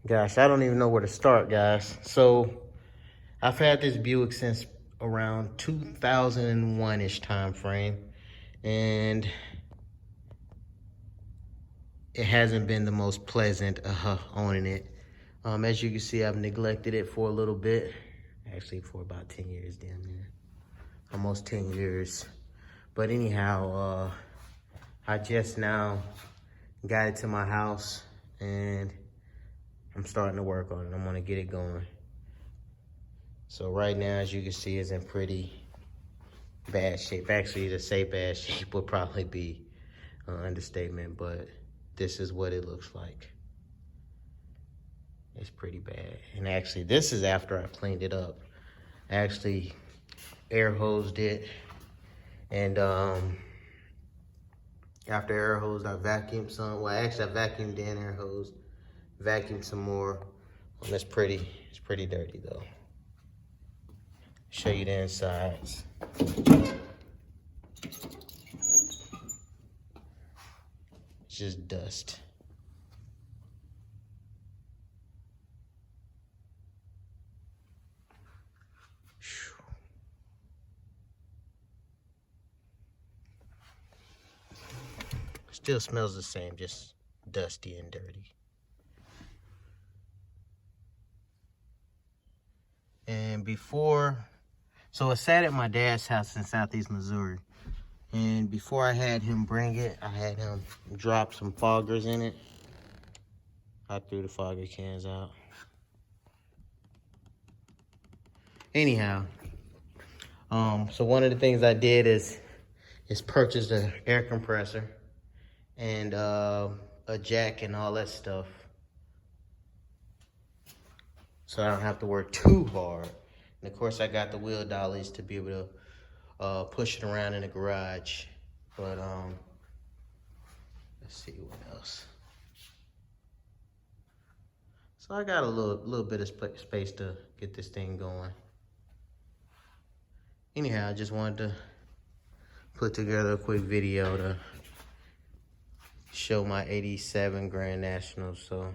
Gosh, I don't even know where to start, guys. So I've had this Buick since around 2001-ish time frame, and it hasn't been the most pleasant owning it. As you can see, I've neglected it for a little bit. Actually, for about 10 years, damn near. Almost 10 years. But anyhow, I just now got it to my house, and I'm starting to work on it. I'm gonna get it going. So right now, as you can see, it's in pretty bad shape. Actually, to say bad shape would probably be an understatement, but this is what it looks like. It's pretty bad. And actually, this is after I cleaned it up. I actually air hosed it, and after air hosed, I vacuumed some. Well, actually, I vacuumed and air hosed, vacuumed some more. It's pretty dirty though. Show you the insides. It's just dust. Still smells the same, just dusty and dirty. And so it sat at my dad's house in Southeast Missouri. And before I had him bring it, I had him drop some foggers in it. I threw the fogger cans out. Anyhow, so one of the things I did is purchase an air compressor and a jack and all that stuff, so I don't have to work too hard. And of course, I got the wheel dollies to be able to push it around in the garage. But let's see what else. So I got a little bit of space to get this thing going. Anyhow, I just wanted to put together a quick video to show my '87 Grand National. So